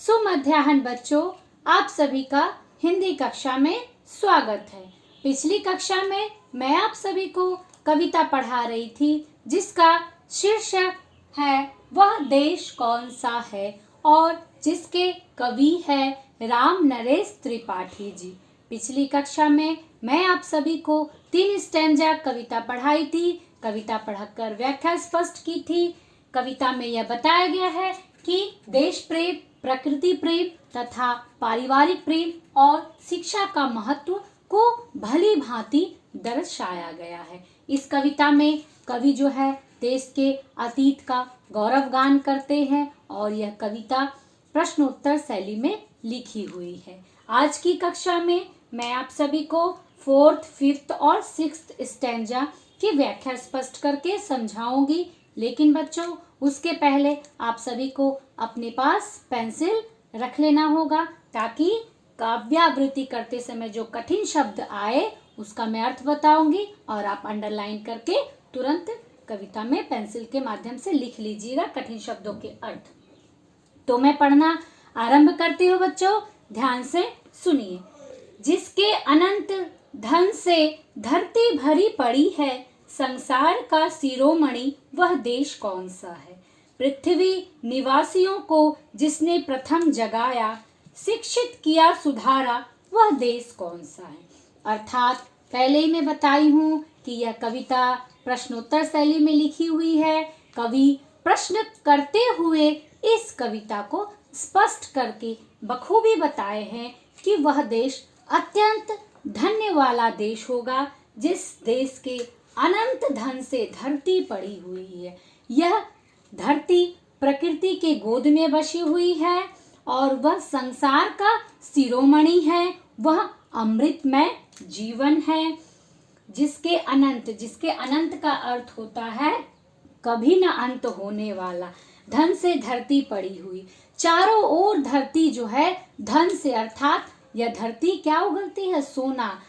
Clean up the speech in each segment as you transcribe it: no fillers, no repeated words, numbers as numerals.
सुमध्याह्न बच्चों, आप सभी का हिंदी कक्षा में स्वागत है। पिछली कक्षा में मैं आप सभी को कविता पढ़ा रही थी जिसका शीर्षक है वह देश कौन सा है और जिसके कवि है राम नरेश त्रिपाठी जी। पिछली कक्षा में मैं आप सभी को 3 स्टैंजा कविता पढ़ाई थी। कविता पढ़कर व्याख्या स्पष्ट की थी। कविता में यह बताया गया है कि देश प्रेम, प्रकृति प्रेम तथा पारिवारिक प्रेम और शिक्षा का महत्व को भली भांति दर्शाया गया है। इस कविता में कवि जो है देश के अतीत का गौरवगान करते हैं और यह कविता प्रश्नोत्तर शैली में लिखी हुई है। आज की कक्षा में मैं आप सभी को 4th, 5th और 6th स्टैंजा की व्याख्या स्पष्ट करके समझाऊंगी। लेकिन बच्चों, उसके पहले आप सभी को अपने पास पेंसिल रख लेना होगा ताकि काव्यावृत्ति करते समय जो कठिन शब्द आए उसका मैं अर्थ बताऊंगी और आप अंडरलाइन करके तुरंत कविता में पेंसिल के माध्यम से लिख लीजिएगा कठिन शब्दों के अर्थ। तो मैं पढ़ना आरंभ करती हूँ बच्चों, ध्यान से सुनिए। जिसके अनंत धन से धरती भरी पड़ी है, संसार का शिरोमणि वह देश कौन सा है। पृथ्वी निवासियों को जिसने प्रथम जगाया, शिक्षित किया सुधारा, वह देश कौन सा है। अर्थात पहले ही मैं बताई हूँ कि यह कविता प्रश्नोत्तर शैली में लिखी हुई है। कवि प्रश्न करते हुए इस कविता को स्पष्ट करके बखूबी बताए हैं कि वह देश अत्यंत धन्य वाला देश होगा जिस देश के अनंत धन से धरती पड़ी हुई है। यह धरती प्रकृति के गोद में बसी हुई है और वह संसार का शिरोमणि है। वह अमृतमय जीवन है जिसके अनंत का अर्थ होता है कभी न अंत होने वाला। धन से धरती पड़ी हुई, चारों ओर धरती जो है धन से, अर्थात यह धरती क्या उगलती है, सोना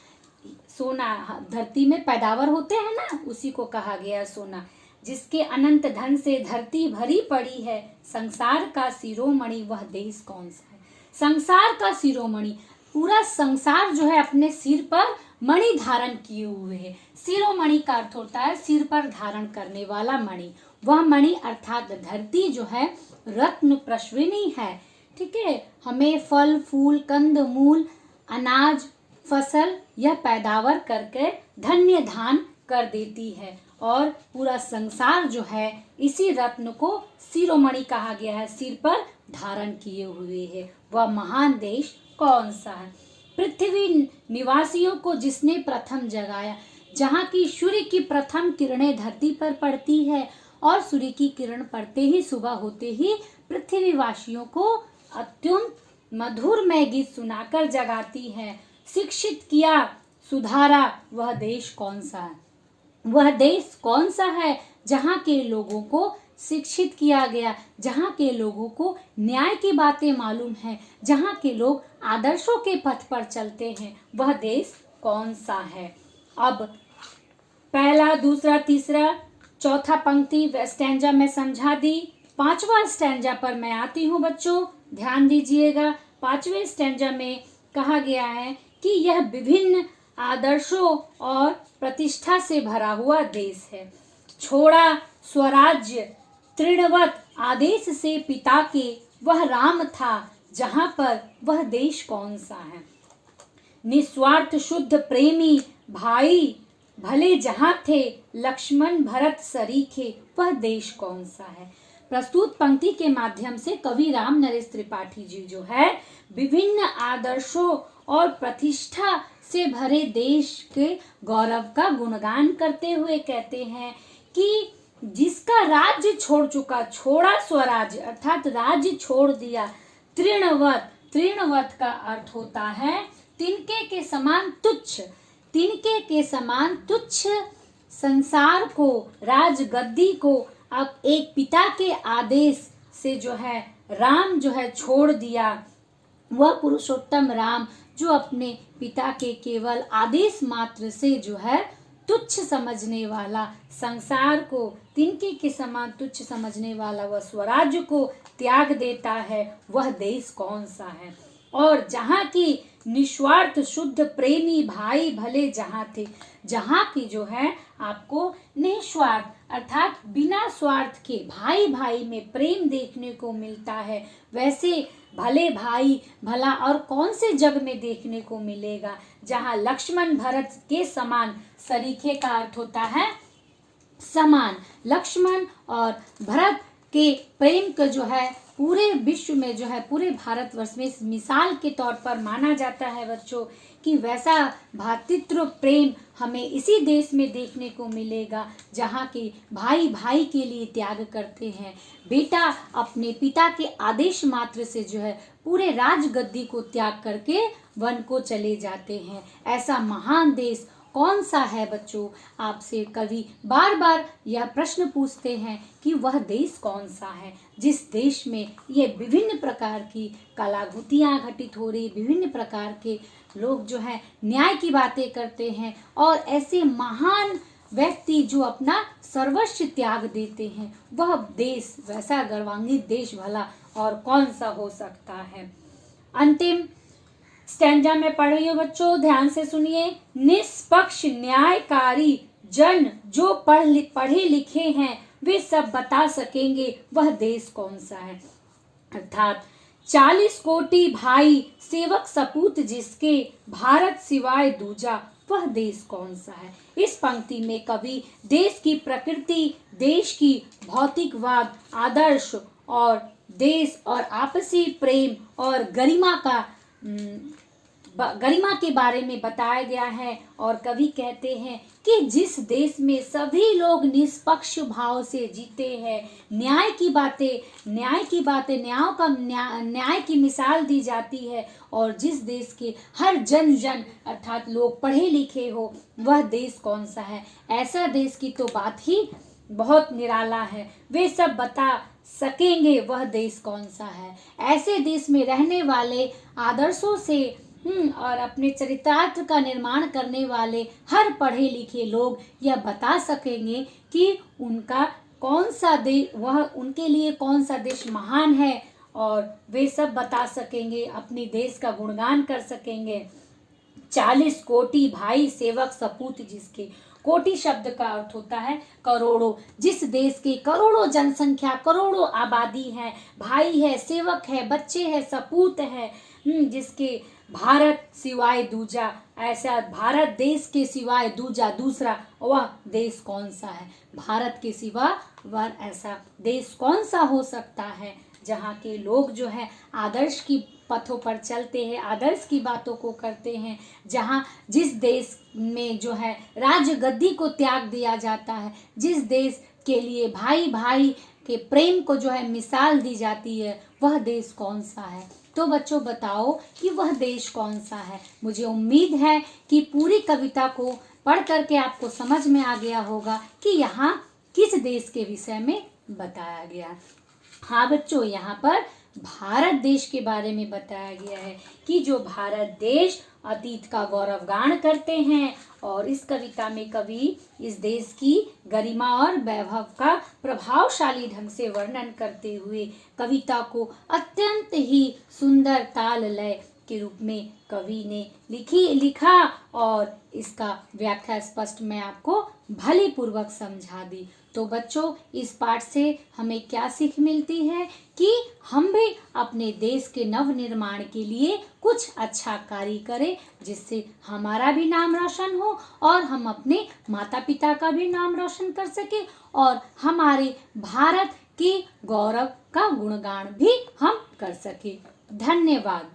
धरती में पैदावार होते हैं ना, उसी को कहा गया सोना। जिसके अनंत धन से धरती भरी पड़ी है, संसार का शिरोमणि वह देश कौन सा है। संसार का शिरोमणि, पूरा संसार जो है अपने सिर पर मणि धारण किए हुए है। शिरोमणि का अर्थ होता है सिर पर धारण करने वाला मणि। वह मणि अर्थात धरती जो है रत्न प्रश्विनी है। ठीक है, हमें फल फूल कंद मूल अनाज फसल यह पैदावार करके धन्य धान कर देती है और पूरा संसार जो है इसी रत्न को शिरोमणि कहा गया है, सिर पर धारण किए हुए है। वह महान देश कौन सा है। पृथ्वी निवासियों को जिसने प्रथम जगाया, जहाँ की सूर्य की प्रथम किरणें धरती पर पड़ती है और सूर्य की किरण पड़ते ही सुबह होते ही पृथ्वी वासियों को अत्यंत मधुरमय गीत सुनाकर जगाती है। शिक्षित किया सुधारा, वह देश कौन सा है। वह देश कौन सा है जहाँ के लोगों को शिक्षित किया गया, जहाँ के लोगों को न्याय की बातें मालूम है, जहाँ के लोग आदर्शों के पथ पर चलते हैं, वह देश कौन सा है। अब पहला दूसरा तीसरा चौथा पंक्ति स्टैंजा में समझा दी। 5वां स्टैंजा पर मैं आती हूँ बच्चों, ध्यान दीजिएगा। 5वें स्टैंजा में कहा गया है कि यह विभिन्न आदर्शों और प्रतिष्ठा से भरा हुआ देश है। छोड़ा स्वराज्य तृणवत आदेश से पिता के, वह राम था जहाँ पर, वह देश कौन सा है। निस्वार्थ शुद्ध प्रेमी भाई भले जहाँ थे, लक्ष्मण भरत सरीखे, वह देश कौन सा है। प्रस्तुत पंक्ति के माध्यम से कवि राम नरेश त्रिपाठी जी जो है विभिन्न आदर्शों और प्रतिष्ठा से भरे देश के गौरव का गुणगान करते हुए कहते हैं कि जिसका राज्य छोड़ चुका, छोड़ा स्वराज्य अर्थात राज्य छोड़ दिया, तृणवत का अर्थ होता है तिनके के समान तुच्छ, तिनके के समान तुच्छ संसार को, राजगद्दी को अब एक पिता के आदेश से जो है राम जो है छोड़ दिया। वह पुरुषोत्तम राम जो अपने पिता के केवल आदेश मात्र से जो है तुच्छ समझने वाला, संसार को तिनके के समान तुच्छ समझने वाला, वह स्वराज्य को त्याग देता है वह देश कौन सा है। और जहाँ की निस्वार्थ शुद्ध प्रेमी भाई भले जहाँ थे, जहाँ की जो है आपको निस्वार्थ अर्थात बिना स्वार्थ के भाई भाई में प्रेम देखने को मिलता है, वैसे भले भाई भला और कौन से जग में देखने को मिलेगा। जहाँ लक्ष्मण भरत के समान, सरीखे का अर्थ होता है समान, लक्ष्मण और भरत के प्रेम का जो है पूरे विश्व में जो है पूरे भारतवर्ष में मिसाल के तौर पर माना जाता है बच्चों, कि वैसा भ्रातृत्व प्रेम हमें इसी देश में देखने को मिलेगा जहाँ के भाई भाई के लिए त्याग करते हैं। बेटा अपने पिता के आदेश मात्र से जो है पूरे राजगद्दी को त्याग करके वन को चले जाते हैं। ऐसा महान देश कौन सा है बच्चों? आपसे कवि बार बार यह प्रश्न पूछते हैं कि वह देश कौन सा है जिस देश में ये विभिन्न प्रकार की कलाकृतियाँ घटित हो रही, विभिन्न प्रकार के लोग जो है न्याय की बातें करते हैं और ऐसे महान व्यक्ति जो अपना सर्वस्व त्याग देते हैं, वह देश, वैसा गर्वान्वित देश भला और कौन सा हो सकता है। अंतिम स्टैंजा में पढ़ रही हो बच्चों, ध्यान से सुनिए। निष्पक्ष न्यायकारी जन जो पढ़े लिखे हैं वे सब बता सकेंगे वह देश कौन सा है। अर्थात 40 कोटि भाई सेवक सपूत जिसके, भारत सिवाय दूजा वह देश कौन सा है। इस पंक्ति में कवि देश की प्रकृति, देश की भौतिकवाद आदर्श और देश और आपसी प्रेम और गरिमा के बारे में बताया गया है। और कवि कहते हैं कि जिस देश में सभी लोग निष्पक्ष भाव से जीते हैं, न्याय की बातें न्याय की मिसाल दी जाती है, और जिस देश के हर जन अर्थात लोग पढ़े लिखे हो, वह देश कौन सा है। ऐसा देश की तो बात ही बहुत निराला है, वे सब बता सकेंगे वह देश कौन सा है। ऐसे देश में रहने वाले आदर्शों से और अपने चरितार्थ का निर्माण करने वाले हर पढ़े लिखे लोग यह बता सकेंगे कि उनका कौन सा देश, वह उनके लिए कौन सा देश महान है, और वे सब बता सकेंगे, अपने देश का गुणगान कर सकेंगे। 40 कोटि भाई सेवक सपूत जिसके, कोटि शब्द का अर्थ होता है करोड़ों। जिस देश की करोड़ों जनसंख्या, करोड़ों आबादी है, भाई है, सेवक है, बच्चे है, सपूत है, जिसके भारत सिवाय दूजा, ऐसा भारत देश के सिवाय दूसरा वह देश कौन सा है। भारत के सिवा वह ऐसा देश कौन सा हो सकता है जहाँ के लोग जो है आदर्श की पथों पर चलते हैं, आदर्श की बातों को करते हैं, जहाँ जिस देश में जो है राजगद्दी को त्याग दिया जाता है, जिस देश के लिए भाई भाई के प्रेम को जो है मिसाल दी जाती है, वह देश कौन सा है। तो बच्चों बताओ कि वह देश कौन सा है। मुझे उम्मीद है कि पूरी कविता को पढ़ करके आपको समझ में आ गया होगा कि यहाँ किस देश के विषय में बताया गया। हाँ बच्चों, यहाँ पर भारत देश के बारे में बताया गया है कि जो भारत देश अतीत का गौरवगान करते हैं, और इस कविता में कवि इस देश की गरिमा और वैभव का प्रभावशाली ढंग से वर्णन करते हुए कविता को अत्यंत ही सुंदर ताल लय के रूप में कवि ने लिखा, और इसका व्याख्या स्पष्ट मैं आपको भली पूर्वक समझा दी। तो बच्चों, इस पाठ से हमें क्या सीख मिलती है कि हम भी अपने देश के नव निर्माण के लिए कुछ अच्छा कार्य करें, जिससे हमारा भी नाम रोशन हो और हम अपने माता पिता का भी नाम रोशन कर सके, और हमारे भारत के गौरव का गुणगान भी हम कर सके। धन्यवाद।